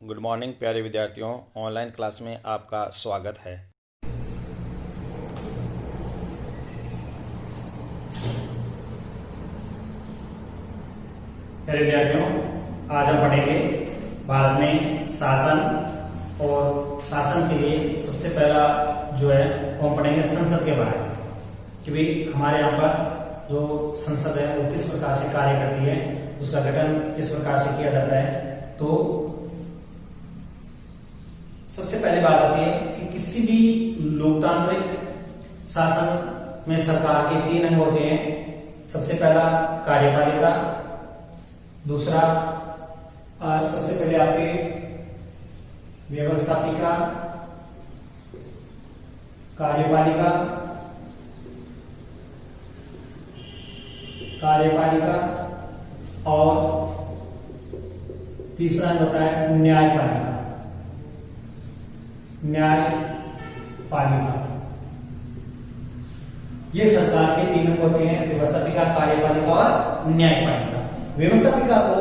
Good morning प्यारे विद्यार्थियों, online class में आपका स्वागत है। प्यारे विद्यार्थियों, आज हम पढ़ेंगे भारत में शासन और शासन के लिए सबसे पहला जो है वो हम पढ़ेंगे संसद के बारे में कि भाई हमारे यहाँ पर जो संसद है वो किस प्रकार से कार्य करती है, उसका गठन किस प्रकार से किया जाता है। तो सबसे पहले बात आती है कि किसी भी लोकतांत्रिक शासन में सरकार के 3 अंग होते हैं। सबसे पहला कार्यपालिका, दूसरा सबसे पहले आपके व्यवस्थापिका, कार्यपालिका और तीसरा होता है न्यायपालिका। ये सरकार के 3 अंग होते हैं, व्यवस्थापिका, कार्यपालिका और न्यायपालिका। व्यवस्थापिका को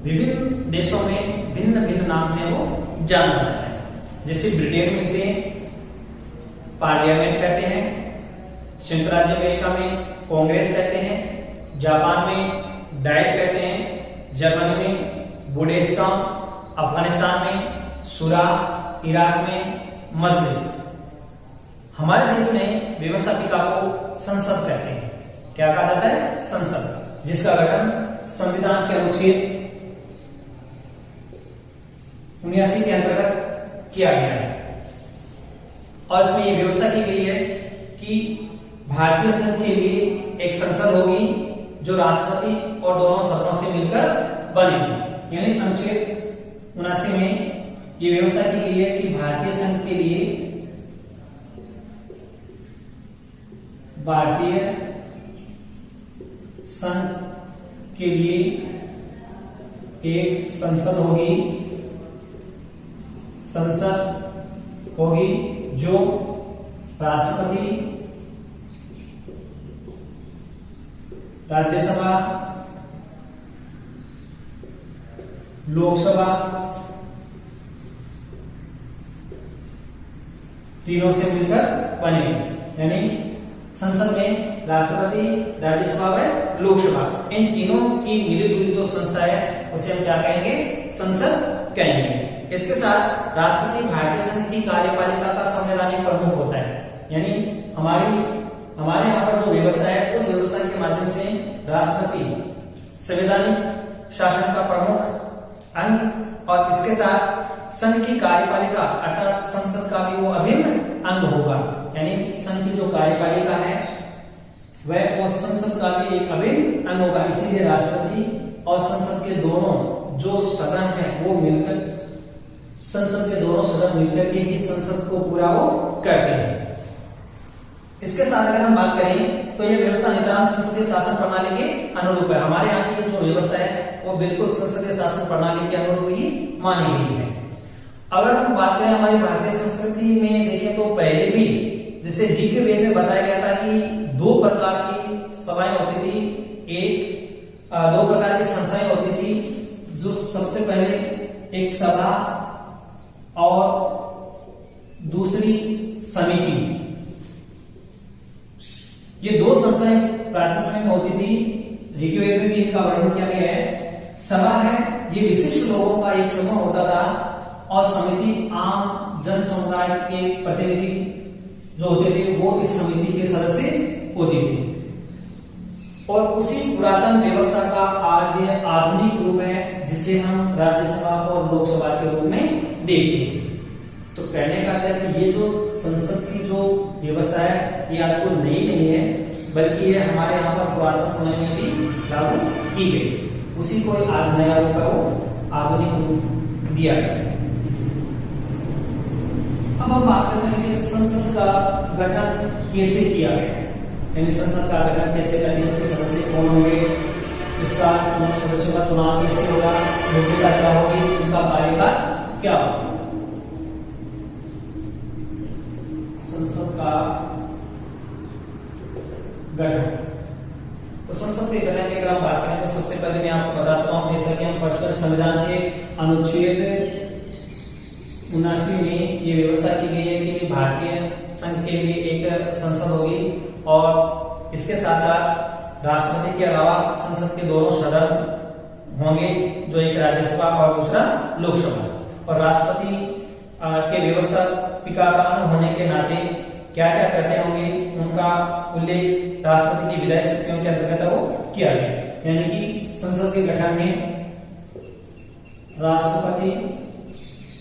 विभिन्न देशों में भिन्न भिन्न नाम से वो जाना जाता है। जैसे ब्रिटेन में इसे पार्लियामेंट कहते हैं, संयुक्त राज्य अमेरिका में कांग्रेस कहते हैं, जापान में डाइट कहते हैं, जर्मनी में बुंडेस्ताग, अफगानिस्तान में शुरा, इराक में मजलिस। हमारे देश में व्यवस्थापिका को संसद कहते हैं। क्या कहा जाता है? संसद, जिसका गठन संविधान के अनुच्छेद 79 के अंतर्गत किया गया है। और इसमें यह व्यवस्था की गई है कि भारतीय संघ के लिए एक संसद होगी जो राष्ट्रपति और दोनों सदनों से मिलकर बनेगी। यानी अनुच्छेद 79 में ये व्यवस्था की गई है कि भारतीय संघ के लिए एक संसद होगी जो राष्ट्रपति, राज्यसभा, लोकसभा तीनों से मिलकर बनेगी। यानी संसद में राष्ट्रपति, राज्यसभा व लोकसभा, इन तीनों की मिली जुली जो संस्था है उसे हम क्या कहेंगे? संसद कहेंगे। इसके साथ राष्ट्रपति भारतीय संघ की कार्यपालिका का संवैधानिक प्रमुख होता है। यानी हमारे यहाँ पर जो व्यवस्था है उस व्यवस्था के माध्यम से राष्ट्रपति संवैधानिक शासन का प्रमुख अंग और इसके साथ संघ की कार्यपालिका अर्थात संसद का भी वो अभिन्न अंग होगा। यानी संघ की जो कार्यपालिका है वह उस संसद का भी एक अभिन्न अंग होगा। इसीलिए राष्ट्रपति और संसद के दोनों जो सदन है वो मिलकर, संसद के दोनों सदन मिलकर के ही संसद को पूरा वो करते हैं। इसके साथ अगर हम बात करें तो यह व्यवस्था निदान संसदीय शासन प्रणाली के अनुरूप है। हमारे यहाँ की जो व्यवस्था है वो बिल्कुल संसदीय शासन प्रणाली के अनुरूप ही मानी गई है। अगर हम बात करें हमारी भारतीय संस्कृति में देखें तो पहले भी जैसे ऋग्वेद में बताया गया था कि 2 प्रकार की सभाएं होती थी, 2 प्रकार की संस्थाएं होती थी। जो सबसे पहले एक सभा और दूसरी समिति, ये 2 संस्थाएं प्राचीन समय में होती थी। ऋग्वेद में भी इनका वर्णन किया गया है। सभा है ये विशिष्ट लोगों का एक समूह होता था और समिति आम जन समुदाय के प्रतिनिधि जो होते थे वो इस समिति के सदस्य होते थे। और उसी पुरातन व्यवस्था का आज ये आधुनिक रूप है जिसे हम राज्यसभा और लोकसभा के रूप में देखते हैं। तो कहने का है कि ये जो संसद की जो व्यवस्था है ये आजकल नई नहीं है, बल्कि ये हमारे यहाँ पर पुरातन समय में भी लागू की गई। उसी को आज नया रूप है वो आधुनिक रूप दिया गया। अब हम बात करते हैं संसद का गठन कैसे किया गया, यानी संसद का गठन कैसे करने, इसके सदस्य कौन होंगे, इसका सदस्यों का चुनाव कैसे होगा, योग्यता क्या होगी, उनका कार्यकाल क्या होगा। संसद का गठन, तो संसद के गठन की अगर हम बात करें तो सबसे पहले मैं आपको बता चुका हूं, जैसा कि हम पढ़कर संविधान के अनुच्छेद 79 में ये व्यवस्था की गई है कि भारतीय संघ के लिए एक संसद होगी और इसके साथ साथ राष्ट्रपति के अलावा संसद के दोनों सदन होंगे, जो एक राज्यसभा और दूसरा लोकसभा। और राष्ट्रपति के व्यवस्थापिका का अंग होने के नाते क्या क्या करते होंगे उनका उल्लेख राष्ट्रपति की विधायी शक्तियों के अंतर्गत वो किया गया। यानी कि संसद के गठन में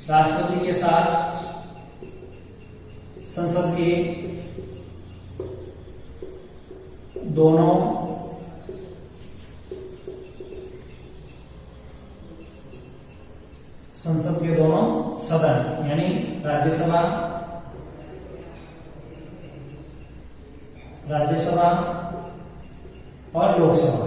राष्ट्रपति के साथ संसद के दोनों सदन यानी राज्यसभा और लोकसभा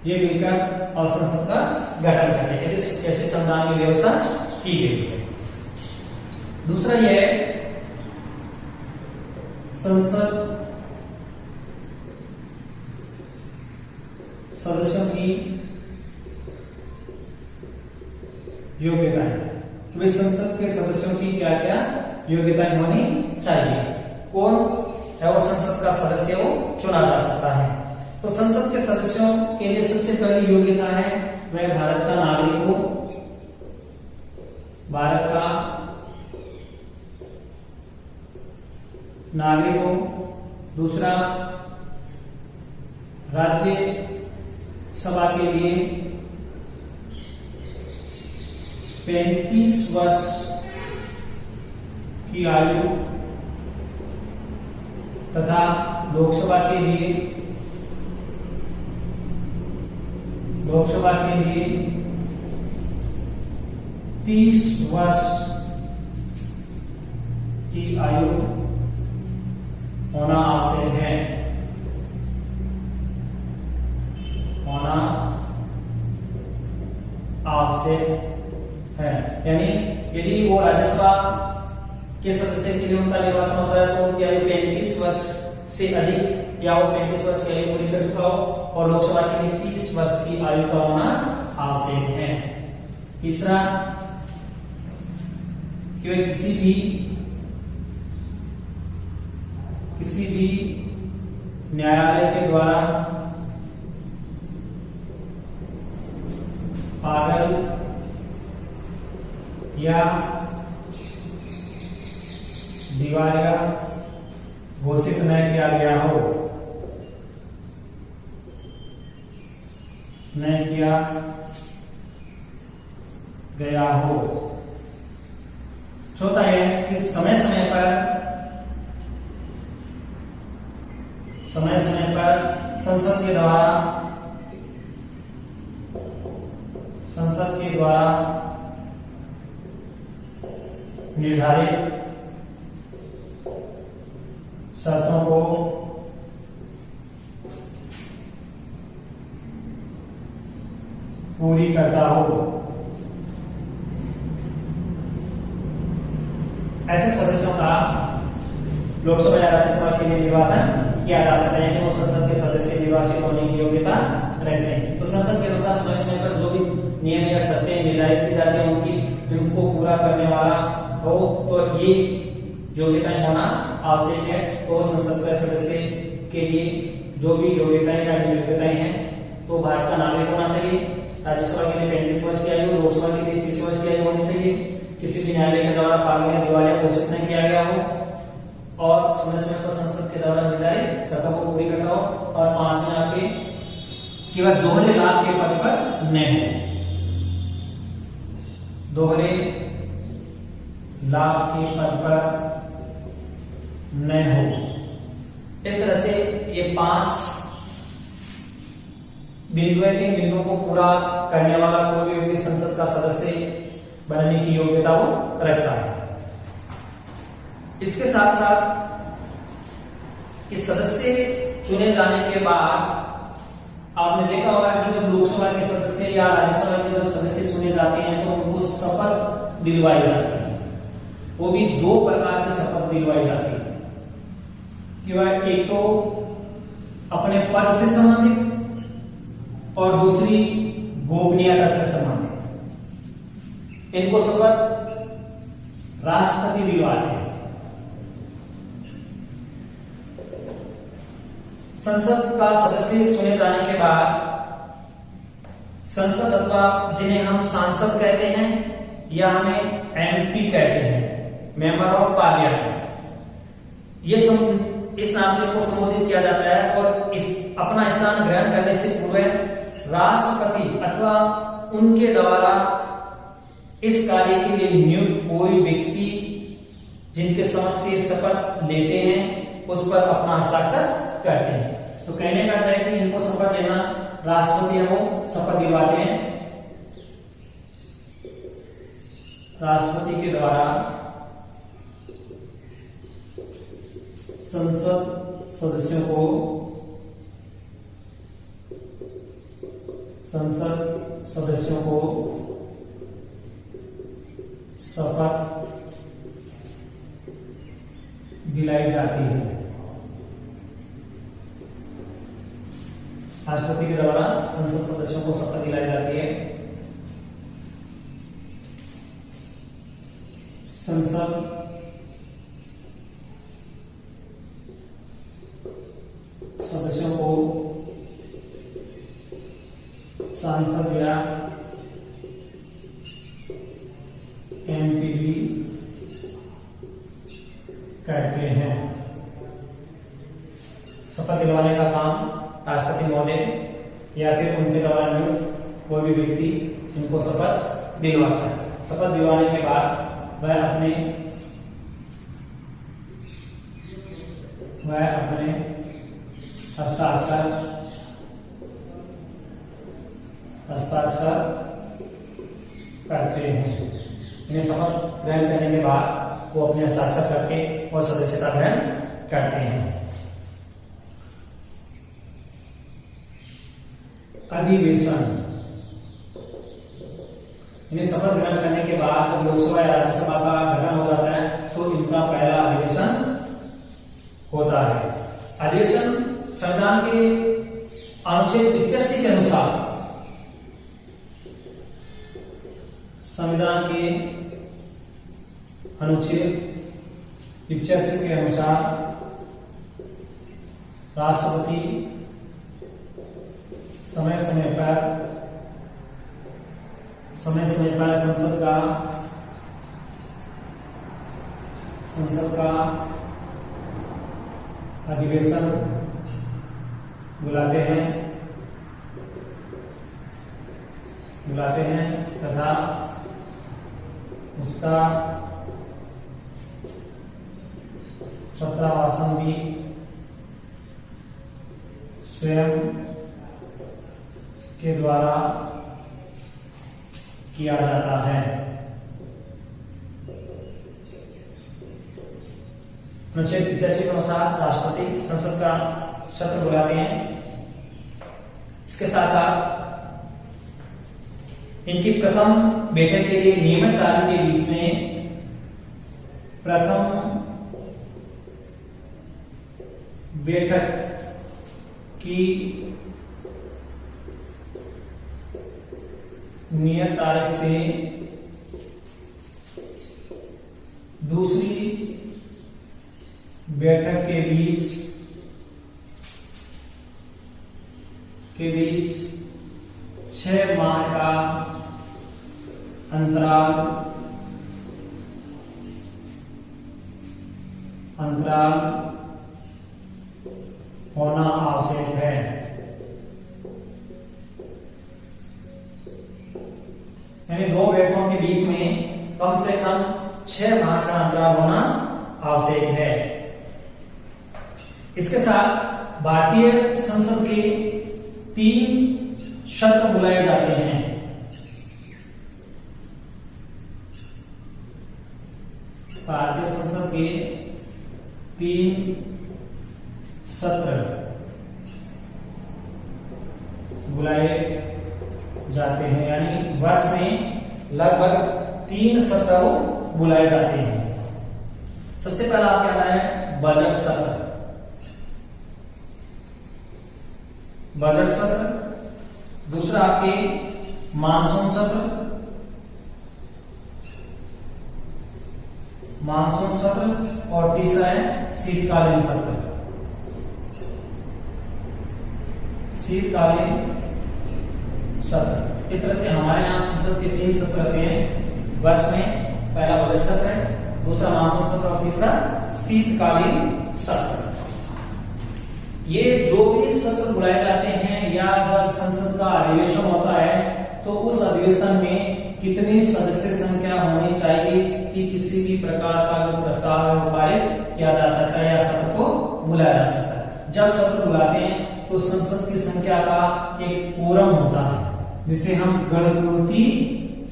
ये मिलकर और संसद का गठन करते हैं। ऐसे संविधान की व्यवस्था की गई है। दूसरा यह है संसद सदस्यों की योग्यताएं। भाई संसद के सदस्यों की क्या क्या योग्यताएं होनी चाहिए, कौन है वो संसद का सदस्य वो चुना जा सकता है। तो संसद के सदस्यों के लिए सबसे पहली योग्यता है वह भारत का नागरिक हो। दूसरा, राज्य सभा के लिए 35 वर्ष की आयु तथा लोकसभा के लिए 30 वर्ष की आयु होना आवश्यक है। यानी यदि वो राज्यसभा के सदस्य के लिए उनका निर्वाचन होता है तो उनकी आयु 35 वर्ष से अधिक या वो 35 वर्ष की आयु पूरी कर चुका हो और लोकसभा के लिए 30 वर्ष की आयु का होना आवश्यक है। तीसरा, कि वे किसी भी न्यायालय के द्वारा पागल या दिवालिया घोषित न किया गया हो। चौथा है कि समय समय पर संसद के द्वारा निर्धारित शर्तों को पूरी करता हो। ऐसे सदस्यों का लोकसभा या राज्यसभा के लिए निर्वाचन किया जा सकता है कि वो संसद के सदस्य निर्वाचित होने की योग्यता रखते हैं। तो संसद के अनुसार समय समय पर जो भी नियम या शर्तें निर्धारित की जाती हैं उनको पूरा करने वाला हो तो ये योग्यताएं होना आवश्यक है। तो संसद के सदस्य के लिए जो भी योग्यताएं या योग्यताएं हैं तो भारत का नागरिक होना चाहिए, राज्यसभा के लिए 35 वर्ष की आयु, लोकसभा के लिए 30 वर्ष की आयु होनी चाहिए, किसी भी न्यायालय के द्वारा पागल या दिवालिया घोषित न किया गया हो और समय समय पर संसद के द्वारा निर्धारित शर्तों को पूरी करना हो। और 5वें आपके केवल दोहरे लाभ के पद पर न हो। दोहरे लाभ के पद पर न हो। इस तरह से ये 5 बिंदुओं को पूरा करने वाला कोई भी व्यक्ति संसद का सदस्य बनने की योग्यता वो रखता है। इसके साथ साथ इस सदस्य चुने जाने के बाद आपने देखा होगा कि जब लोकसभा के सदस्य या राज्यसभा के जब सदस्य चुने जाते हैं तो उनको शपथ दिलवाई जाती है। वो भी 2 प्रकार की शपथ दिलवाई जाती है। कि वह एक तो अपने पद से संबंधित और दूसरी गोपनीयता से संबंधित। इनको शपथ राष्ट्रपति दिलवाते हैं। संसद का सदस्य चुने जाने के बाद संसद अथवा जिन्हें हम सांसद कहते हैं या हमें एमपी कहते हैं, मेंबर ऑफ पार्लियामेंट, ये इस नाम से इनको संबोधित किया जाता है। और इस अपना स्थान ग्रहण करने से पूर्व राष्ट्रपति अथवा उनके द्वारा इस कार्य के लिए नियुक्त कोई व्यक्ति जिनके समक्ष ये शपथ लेते हैं उस पर अपना हस्ताक्षर करते हैं। तो कहने का है कि इनको शपथ लेना राष्ट्रपति है वो शपथ दिलवाते हैं। राष्ट्रपति के द्वारा संसद सदस्यों को शपथ दिलाई जाती है। राष्ट्रपति के द्वारा संसद सदस्यों को शपथ दिलाई जाती है। संसद सदस्यों को सांसद या एमपी भी कहते हैं। शपथ दिलवाने का काम राष्ट्रपति महोदय या फिर उनके द्वारा नियुक्त कोई भी व्यक्ति इनको शपथ दिलवाता है। शपथ दिलवाने के बाद वह अपने हस्ताक्षर करते हैं। इन्हें शपथ ग्रहण करने के बाद वो अपने हस्ताक्षर करके और सदस्यता ग्रहण करते हैं। अधिवेशन, इन्हें शपथ ग्रहण करने के बाद जब लोकसभा या राज्यसभा का गठन हो जाता है तो इनका पहला अधिवेशन होता है। अधिवेशन संविधान के अनुच्छेद 85 के अनुसार राष्ट्रपति समय समय पर संसद का अधिवेशन बुलाते हैं तथा उसका छत्रभाषण भी स्वयं के द्वारा किया जाता है। अनुच्छेद 85 के अनुसार राष्ट्रपति संसद का सत्र बुलाते हैं। इसके साथ साथ इनकी प्रथम बैठक के लिए नियमित तारीख के बीच में प्रथम बैठक की नियत तारीख से दूसरी बैठक के बीच 6 माह का अंतराल होना आवश्यक है। यानी 2 बैठकों के बीच में कम से कम 6 माह का अंतराल होना आवश्यक है। इसके साथ भारतीय संसद के 3 सत्र बुलाए जाते हैं। भारतीय संसद के 3 सत्र बुलाए जाते हैं, यानी वर्ष में लगभग 3 सत्र बुलाए जाते हैं। सबसे पहला आपके आता है बजट सत्र। बजट सत्र, दूसरा आपके मानसून सत्र, और तीसरा है शीतकालीन सत्र। इस तरह से हमारे यहाँ संसद के 3 सत्र रहते हैं वर्ष में। पहला बजट सत्र है, दूसरा मानसून सत्र और तीसरा शीतकालीन सत्र। ये जो भी सत्र बुलाए जाते हैं या जब संसद का अधिवेशन होता है तो उस अधिवेशन में कितनी सदस्य संख्या होनी चाहिए कि किसी भी प्रकार का जो प्रस्ताव है वो पारित किया जा सकता है या सत्र को बुलाया जा सकता है। जब सत्र बुलाते हैं तो संसद की संख्या का एक कोरम होता है जिसे हम गणपूर्ति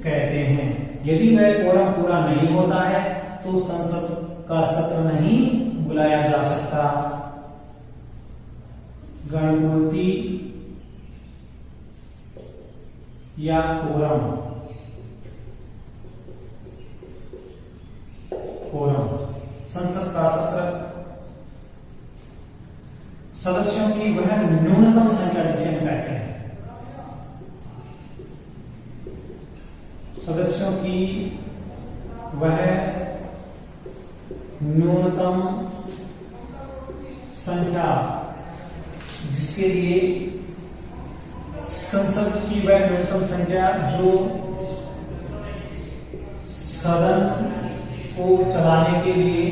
कहते हैं। यदि वह कोरम पूरा नहीं होता है तो संसद का सत्र नहीं बुलाया जा सकता। गणपूर्ति या कोरम, संसद का सत्र सदस्यों की वह न्यूनतम संख्या जिसे हम कहते हैं, सदस्यों की वह न्यूनतम संख्या जिसके लिए संसद की वह न्यूनतम संख्या जो सदन को चलाने के लिए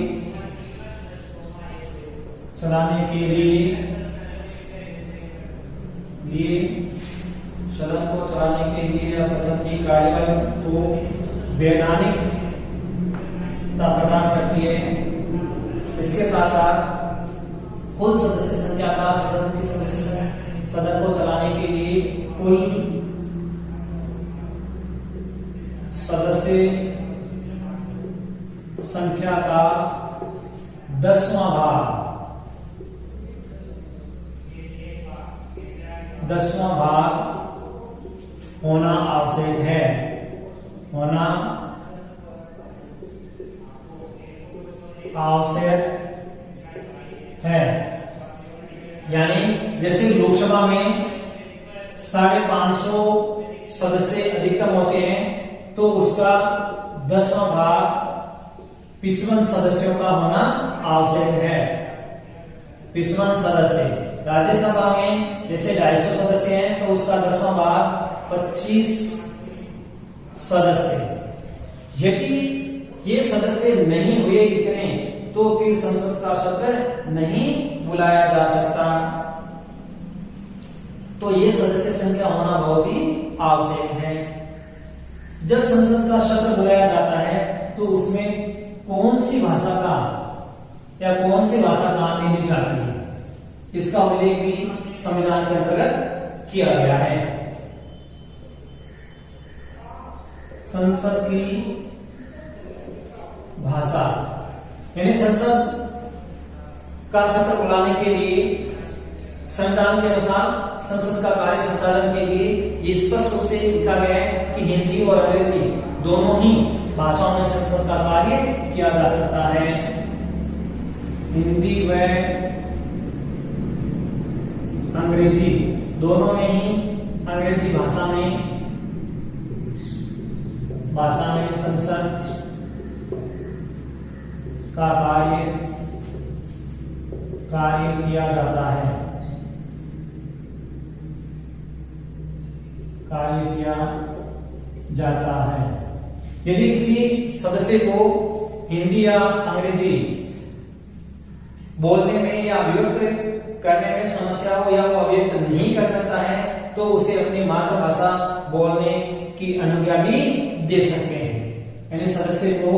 सदन को चलाने के लिए या सदन की कार्यवाही को वैधानिकता प्रदान करती है। इसके साथ साथ कुल सदस्य संख्या का सदन की सदन को चलाने के लिए कुल सदस्य संख्या का 10वां भाग होना आवश्यक है। यानी जैसे लोकसभा में 550 सदस्य अधिकतम होते हैं तो उसका 10वां भाग 55 सदस्यों का होना आवश्यक है। 55 सदस्य। राज्यसभा में जैसे 250 सदस्य हैं तो उसका 10वां भाग 25 सदस्य। यदि ये सदस्य नहीं हुए इतने तो फिर संसद का सत्र नहीं बुलाया जा सकता। तो ये सदस्य संख्या होना बहुत ही आवश्यक है। जब संसद का सत्र बुलाया जाता है तो उसमें कौन सी भाषा का या कौन सी भाषा काम में ली जाती है इसका उल्लेख भी संविधान के अंतर्गत किया गया है। संसद की भाषा यानी संसद का सत्र बुलाने के लिए संविधान के अनुसार संसद का कार्य संचालन के लिए ये स्पष्ट रूप से लिखा गया है कि हिंदी और अंग्रेजी दोनों ही भाषाओं में संसद का कार्य किया जा सकता है। हिंदी व अंग्रेजी दोनों में ही अंग्रेजी भाषा में संसद का कार्य किया जाता है। यदि किसी सदस्य को हिंदी या अंग्रेजी बोलने में या अभिव्यक्त करने में समस्या हो या वो अभिव्यक्त नहीं कर सकता है तो उसे अपनी मातृभाषा बोलने की अनुज्ञा भी दे सकते हैं। यानी सदस्य को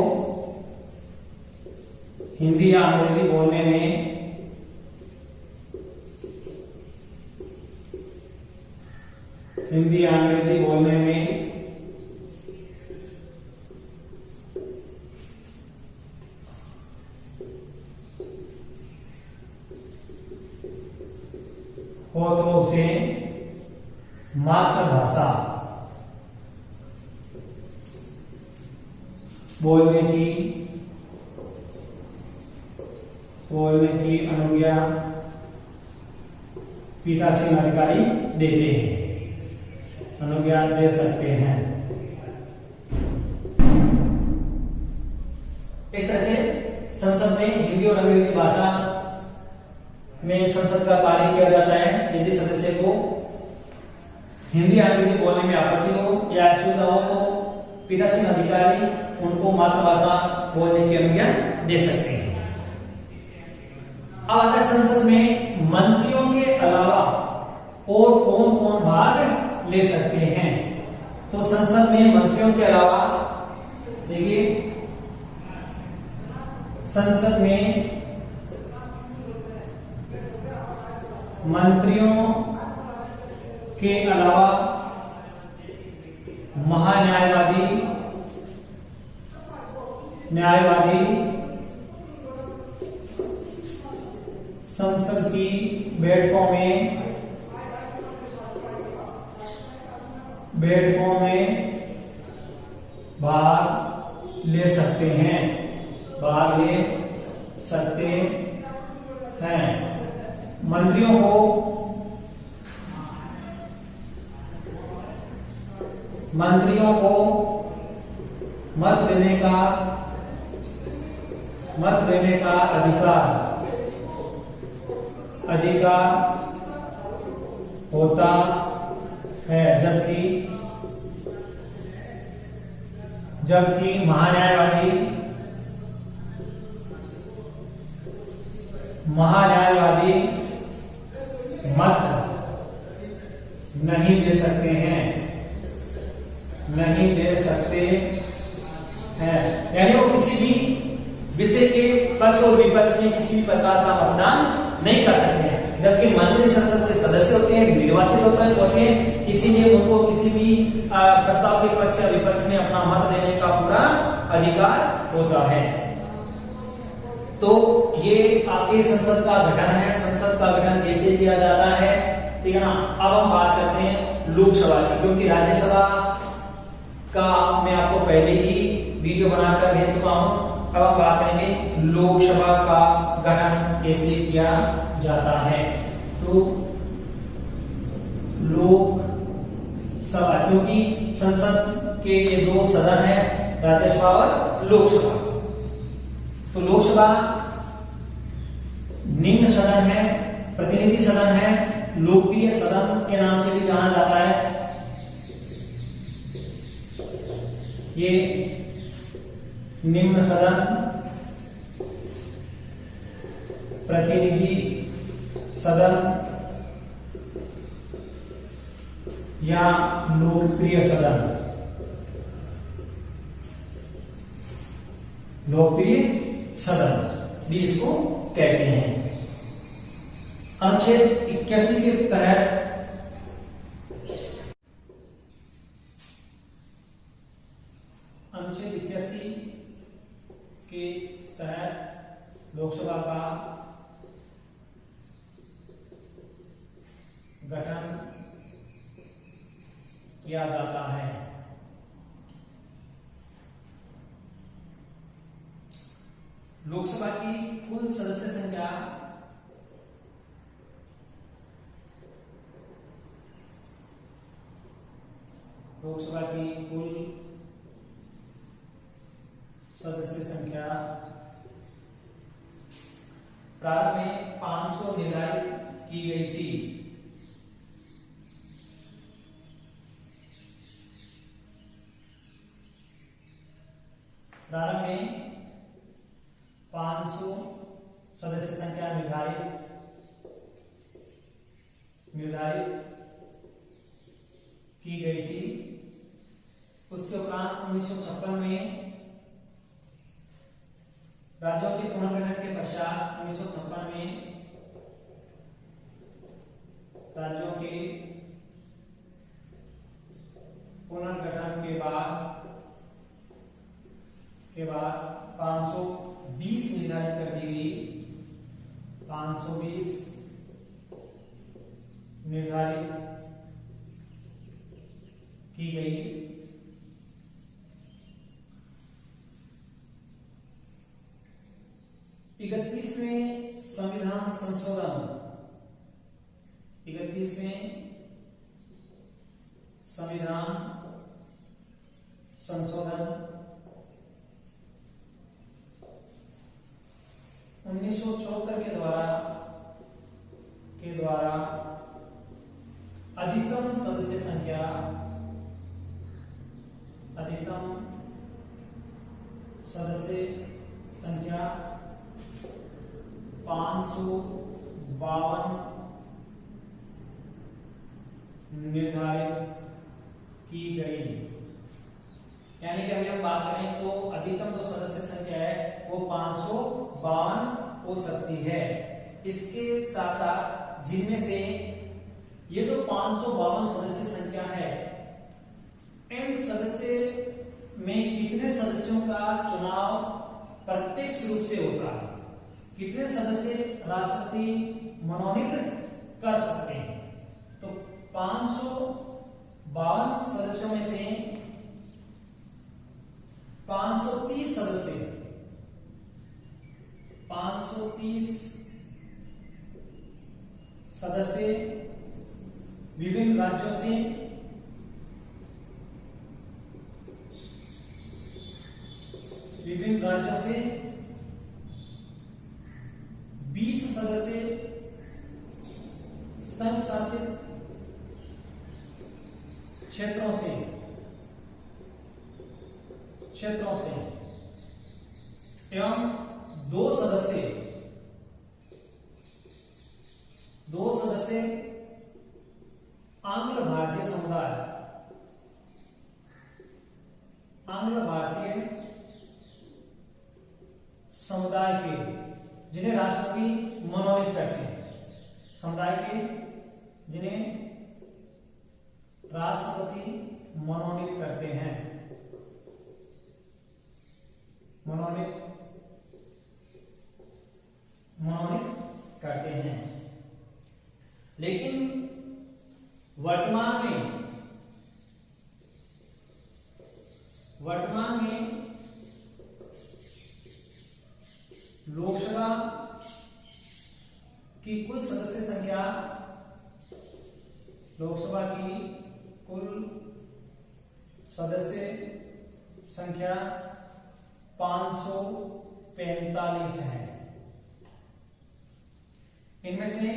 हिंदी या अंग्रेजी बोलने में हो तो उसे मातृभाषा बोलने की अनुज्ञा पीठासीन अधिकारी देते हैं, अनुज्ञा दे सकते हैं। इस तरह से संसद में हिंदी और अंग्रेजी भाषा में संसद का कार्य किया जाता है। यदि सदस्य को हिंदी अंग्रेजी बोलने में आपत्ति हो या असुविधा हो तो पीठासीन अधिकारी उनको मातृभाषा बोलने की अनुज्ञा दे सकते हैं। अब आता है संसद में मंत्रियों के अलावा और कौन कौन भाग ले सकते हैं। तो संसद में मंत्रियों के अलावा देखिए, संसद में मंत्रियों के अलावा महान्यायवादी, न्यायवादी संसद की बैठकों में भाग ले सकते हैं, भाग ले सकते हैं। मंत्रियों को मत देने का अधिकार होता है, जबकि महान्यायवादी मत नहीं दे सकते हैं, यानी वो किसी भी विषय के पक्ष और विपक्ष में किसी भी प्रकार का मतदान नहीं कर सकते हैं। जबकि मंत्री संसद के सदस्य होते हैं, निर्वाचित होते हैं, इसीलिए उनको किसी भी प्रस्ताव के पक्ष या विपक्ष में अपना मत देने का पूरा अधिकार होता है। तो ये आपके संसद का गठन है। संसद का गठन कैसे किया जाता है, ठीक है ना। अब हम बात करते हैं लोकसभा की, क्योंकि राज्यसभा का मैं आपको पहले ही वीडियो बनाकर भेज चुका हूं। अब हम बात करेंगे लोकसभा का गठन कैसे किया जाता है। तो लोकसभा, क्योंकि संसद के ये दो सदन है, राज्यसभा और लोकसभा। तो लोकसभा निम्न सदन है, प्रतिनिधि सदन है, लोकप्रिय सदन के नाम से भी जाना जाता है। ये निम्न सदन, प्रतिनिधि सदन या लोकप्रिय सदन, भी इसको कहते हैं। अनुच्छेद 81 के तहत लोकसभा का गठन किया जाता है। लोकसभा की कुल सदस्य संख्या प्रारंभ में 500 निर्धारित की गई थी। प्रारंभ में 500 सदस्य संख्या निर्धारित की गई थी। उसके उपरांत 1956 में राज्यों के पुनर्गठन के पश्चात 1956 में राज्यों के पुनर्गठन के बाद 520 निर्धारित कर दी गई। 520 निर्धारित की गई। इकतीसवें संविधान संशोधन 31वें संविधान संशोधन 1974 के द्वारा अधिकतम सदस्य संख्या 552 निर्धारित की गई। यानी कि अभी हम बात करें तो अधिकतम जो सदस्य संख्या है वो 552 हो सकती है। इसके साथ साथ जिनमें से ये जो 552 सदस्य संख्या है, इन सदस्य में कितने सदस्यों का चुनाव प्रत्यक्ष रूप से होता है, कितने सदस्य राष्ट्रपति मनोनीत कर सकते हैं। तो 552 सदस्यों में से 530 सदस्य विभिन्न राज्यों से विभिन्न राज्यों से 20 सदस्य संघ शासित क्षेत्रों से एवं दो सदस्य आंग्ल भारतीय समुदाय के, जिन्हें राष्ट्रपति मनोनीत करते हैं, समुदाय के जिन्हें राष्ट्रपति मनोनीत करते हैं, मनोनीत करते हैं। लेकिन वर्तमान में लोकसभा की कुल सदस्य संख्या, लोकसभा की कुल सदस्य संख्या 545 है। इनमें से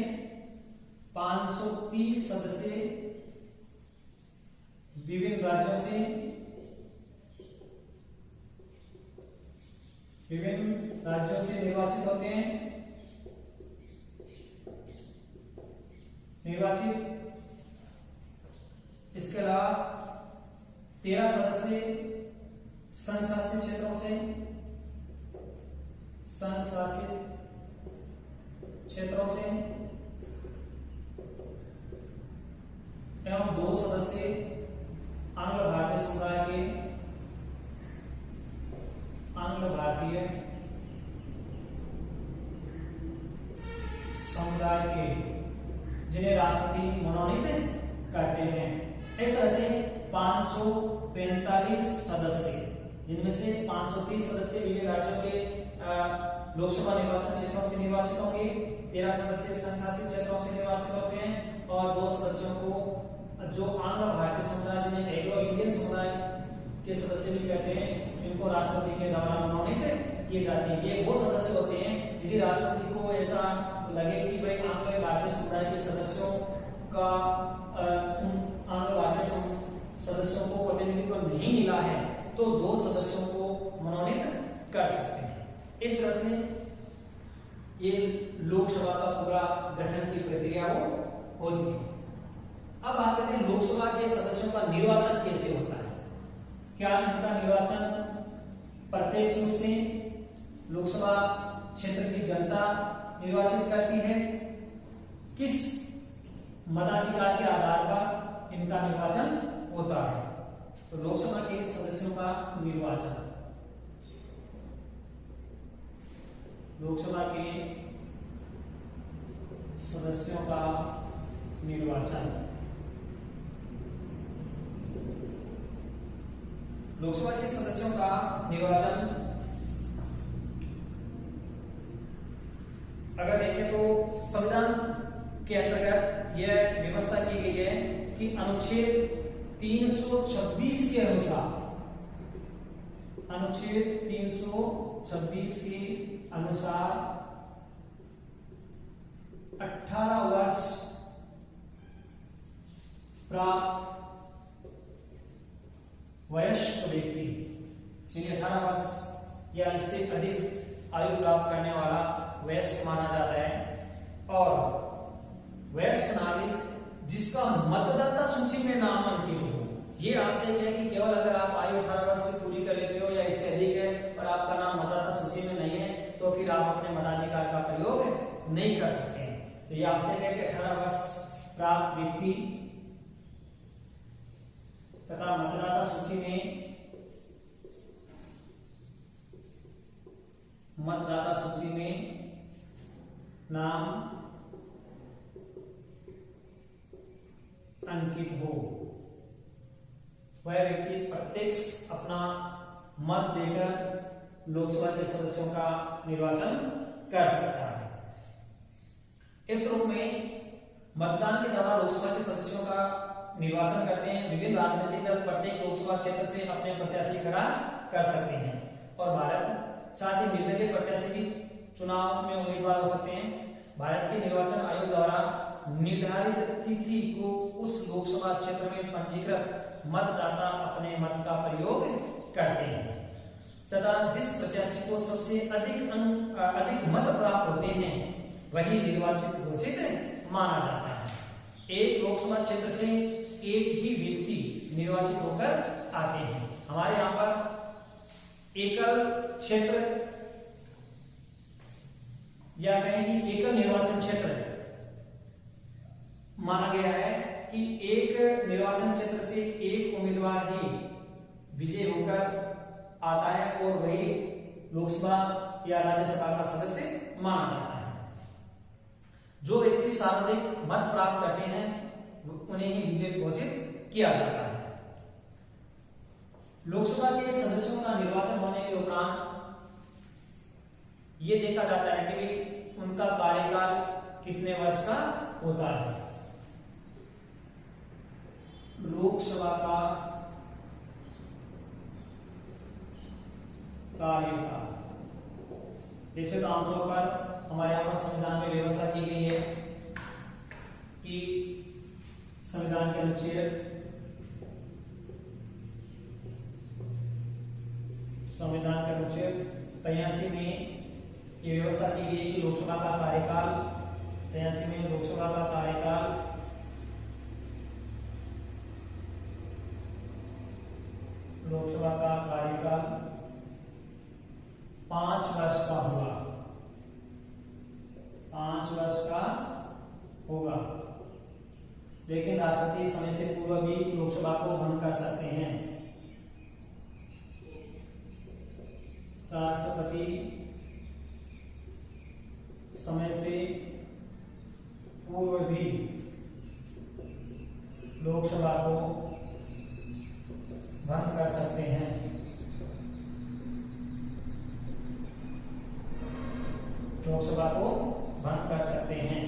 530 सदस्य विभिन्न राज्यों से निर्वाचित होते हैं। इसके अलावा 13 सदस्य संघ शासित क्षेत्रों से एवं 2 सदस्य आंग्ल भारतीय समुदाय के, जिन्हें राष्ट्रपति मनोनीत करते हैं। इस तरह से 545 सदस्य, जिनमें से 530 सदस्य विभिन्न राज्यों के लोकसभा निर्वाचन क्षेत्रों से निर्वाचित होंगे, 13 सदस्य संघ शासित क्षेत्रों से निर्वाचित होते हैं और 2 सदस्यों को जो आंग्ल भारतीय समुदाय, जिन्हें एंग्लो इंडियन समुदाय के सदस्य भी कहते हैं, इनको राष्ट्रपति के द्वारा मनोनीत किए जाते हैं। ये वो सदस्य होते हैं यदि राष्ट्रपति को ऐसा लगे कि भाई आंग्ल भारतीय समुदाय के सदस्यों का आंग्ल भारतीय सदस्यों को प्रतिनिधित्व नहीं मिला है, तो 2 सदस्यों को मनोनीत कर सकते हैं। इस तरह से ये लोकसभा का पूरा गठन की प्रक्रिया होती है। अब बात करते हैं लोकसभा के सदस्यों का निर्वाचन कैसे होता है। क्या इनका निर्वाचन प्रत्यक्ष रूप से लोकसभा क्षेत्र की जनता निर्वाचित करती है, किस मताधिकार के आधार पर इनका निर्वाचन होता है? तो लोकसभा के सदस्यों का निर्वाचन, लोकसभा के सदस्यों का निर्वाचन, लोकसभा के सदस्यों का निर्वाचन अगर देखें तो संविधान के अंतर्गत यह व्यवस्था की गई है कि अनुच्छेद 326 के अनुसार, अनुच्छेद 326 के अनुसार 18 वर्ष प्राप्त वयस्क व्यक्ति, यानी 18 वर्ष या इससे अधिक आयु प्राप्त करने वाला वयस्क माना जाता है। और वयस्क नागरिक जिसका मतदाता सूची में नाम अंकित हो। ये आपसे क्या है कि केवल अगर आप आयु 18 वर्ष की पूरी कर लेते हो या इससे अधिक है और आपका नाम मतदाता सूची में नहीं है तो फिर आप अपने मताधिकार का प्रयोग नहीं कर सकते हैं। तो ये आपसे क्या है कि 18 वर्ष प्राप्त व्यक्ति तथा मतदाता सूची में नाम अंकित हो, वह व्यक्ति प्रत्यक्ष अपना मत देकर लोकसभा के सदस्यों का निर्वाचन कर सकता है। इस रूप में मतदान के द्वारा लोकसभा के सदस्यों का निर्वाचन करते हैं। विभिन्न राजनीतिक दल प्रत्येक लोकसभा क्षेत्र से अपने प्रत्याशी खड़ा कर सकते हैं और भारत साथ ही निर्दलीय प्रत्याशी भी चुनाव में उम्मीदवार हो सकते हैं। भारत के निर्वाचन आयोग द्वारा निर्धारित तिथि को उस लोकसभा क्षेत्र में पंजीकृत मतदाता अपने मत का प्रयोग करते हैं तथा जिस प्रत्याशी को सबसे अधिक मत प्राप्त होते हैं वही निर्वाचित घोषित माना जाता है। एक लोकसभा क्षेत्र से एक ही व्यक्ति निर्वाचित होकर आते हैं। हमारे यहां पर एकल क्षेत्र या कहें कि एकल निर्वाचन क्षेत्र माना गया है कि एक निर्वाचन क्षेत्र से एक उम्मीदवार ही विजय होकर आता है और वही लोकसभा या राज्यसभा का सदस्य माना जाता है। जो व्यक्ति सर्वाधिक मत प्राप्त करते हैं उन्हें ही विजय घोषित किया जाता है। लोकसभा के सदस्यों का निर्वाचन होने के उपरांत यह देखा जाता है कि उनका कार्यकाल कितने वर्ष का होता है। लोकसभा का कार्यकाल जैसे तो आमतौर पर हमारे यहां पर संविधान में व्यवस्था की गई है कि संविधान के अनुच्छेद 83 में ये व्यवस्था की गई है कि लोकसभा का कार्यकाल 83 में लोकसभा का कार्यकाल लोकसभा का कार्यकाल 5 वर्ष का होगा, 5 वर्ष का होगा। लेकिन राष्ट्रपति समय से पूर्व भी लोकसभा को भंग कर सकते हैं। राष्ट्रपति समय से पूर्व भी लोकसभा को भंग कर सकते हैं। लोकसभा को भंग कर सकते हैं।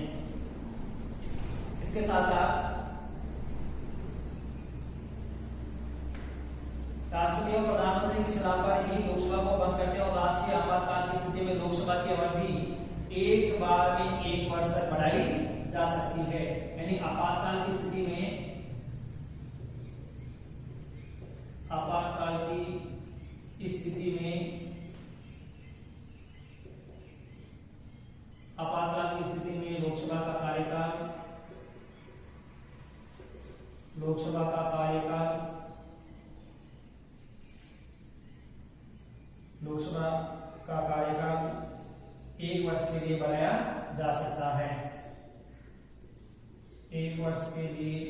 इसके साथ साथ राष्ट्रपति और प्रधानमंत्री की सलाह पर ही लोकसभा को भंग करते हैं और राष्ट्रीय आपातकाल की स्थिति में लोकसभा की अवधि एक बार में 1 वर्ष तक बढ़ाई जा सकती है। यानी आपातकाल की स्थिति में लोकसभा का कार्यकाल 1 वर्ष के लिए बढ़ाया जा सकता है। 1 वर्ष के लिए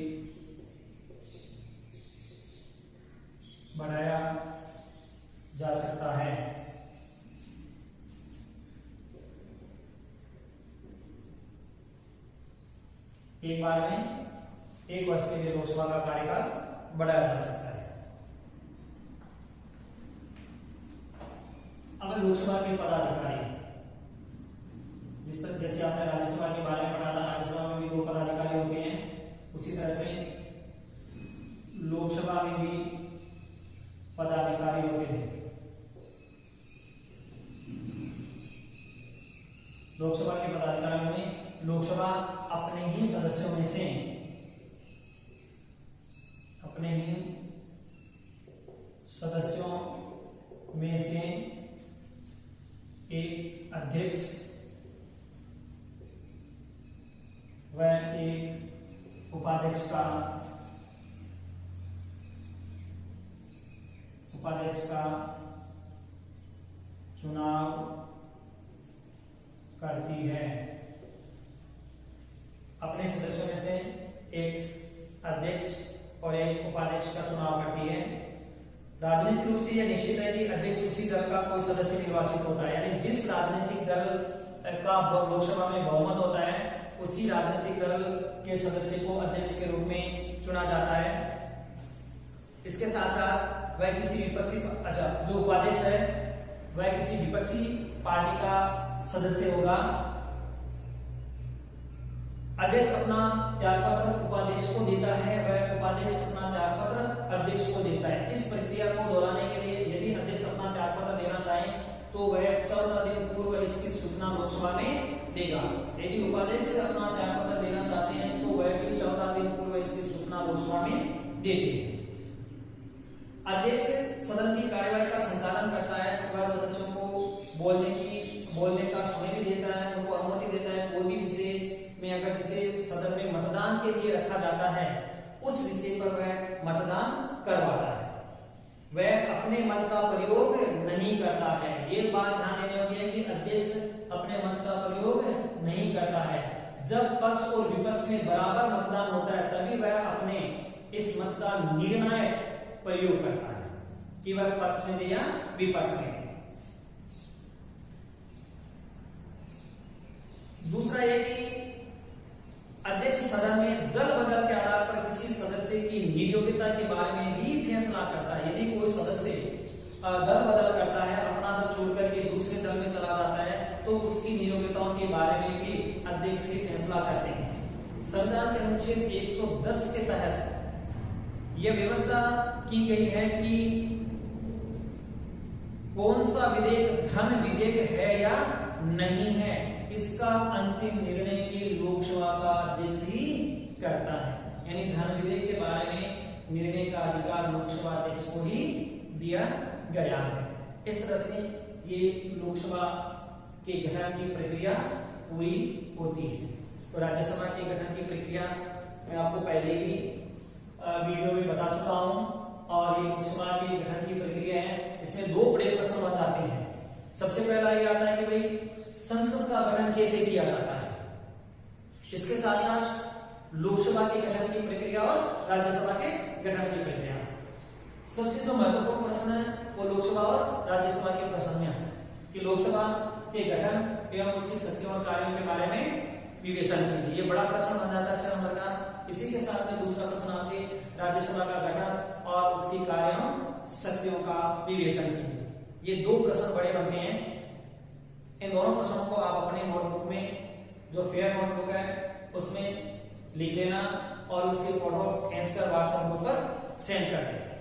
बढ़ाया जा सकता है। एक बार में 1 वर्ष के लिए लोकसभा का कार्यकाल बढ़ाया जा सकता है। अब लोकसभा के पदाधिकारी, जैसे आपने राज्यसभा के बारे में पढ़ा था, राज्यसभा में भी 2 लोकसभा के पदाधिकारियों में लोकसभा अपने ही सदस्यों में से एक अध्यक्ष व एक उपाध्यक्ष का चुनाव करती है। अपने सदस्यों में से एक अध्यक्ष और एक उपाध्यक्ष का चुनाव करती है। राजनीतिक रूप से यह निश्चित है कि अध्यक्ष उसी दल का कोई सदस्य निर्वाचित होता है, यानी जिस राजनीतिक दल का लोकसभा में बहुमत होता है उसी राजनीतिक दल के सदस्य को अध्यक्ष के रूप में चुना जाता है। इसके साथ साथ वह किसी विपक्षी जो उपाध्यक्ष है वह किसी विपक्षी पार्टी का सदस्य होगा। अध्यक्ष अपना त्यागपत्र उपाध्यक्ष को देता है, वह उपाध्यक्ष अपना त्यागपत्र अध्यक्ष को देता है। इस प्रक्रिया को दोहराने के लिए यदि अध्यक्ष अपना त्यागपत्र देना चाहे तो वह 14 दिन पूर्व इसकी सूचना लोकसभा में देगा। यदि उपाध्यक्ष अपना त्यागपत्र देना चाहते हैं तो वह भी 14 दिन पूर्व इसकी सूचना लोकसभा में देंगे। अध्यक्ष सदन की कार्यवाही का संचालन करता है, वह सदस्यों को बोलने का समय भी देता है, उनको अनुमति देता है। कोई भी विषय में अगर जिसे सदन में मतदान के लिए रखा जाता है उस विषय पर वह मतदान करवाता है, वह अपने मत का प्रयोग नहीं करता है। ये बात ध्यान देने योग्य है कि अध्यक्ष अपने मत का प्रयोग नहीं करता है। जब पक्ष और विपक्ष में बराबर मतदान होता है तभी वह अपने इस मत का निर्णायक प्रयोग करता है कि वह पक्ष में दे या विपक्ष में। दूसरा ये कि अध्यक्ष सदन में दल बदल के आधार पर किसी सदस्य की नियोग्यता के बारे में भी फैसला करता है। यदि कोई सदस्य दल बदल करता है, अपना दल छोड़कर के दूसरे दल में चला जाता है तो उसकी नियोग्यताओं के बारे में भी अध्यक्ष ही फैसला करते हैं। संविधान के अनुच्छेद 110 के तहत यह व्यवस्था की गई है कि कौन सा विधेयक धन विधेयक है या नहीं है, इसका अंतिम निर्णय भी लोकसभा का अध्यक्ष ही करता है। यानी धन विधेयक के बारे में निर्णय का अधिकार लोकसभा अध्यक्ष को ही दिया गया है। इस तरह से ये लोकसभा के गठन की प्रक्रिया पूरी होती है। तो राज्यसभा के गठन की प्रक्रिया मैं आपको पहले ही वीडियो में बता चुका हूं और ये लोकसभा की गठन की प्रक्रिया है। इसमें दो बड़े प्रश्न बन जाते हैं। सबसे पहला ये आता है कि भाई संसद का गठन कैसे किया जाता है। इसके साथ साथ लोकसभा के गठन की प्रक्रिया और राज्यसभा के गठन की प्रक्रिया। सबसे जो महत्वपूर्ण प्रश्न है वो लोकसभा और राज्यसभा के प्रश्न में है कि लोकसभा के गठन एवं उसकी शक्तियों और कार्यों के बारे में विवेचन कीजिए। ये बड़ा प्रश्न बन जाता है 6 नंबर का। इसी के साथ में दूसरा प्रश्न आपके राज्यसभा का गठन और उसकी कार्यों शक्तियों का विवेचन कीजिए। ये दो प्रश्न बड़े बनते हैं। इन दोनों प्रश्नों को आप अपने नोटबुक में जो फेयर नोटबुक है उसमें लिख लेना और उसकी फोटो खींचकर व्हाट्सएप ग्रुप पर सेंड कर देना।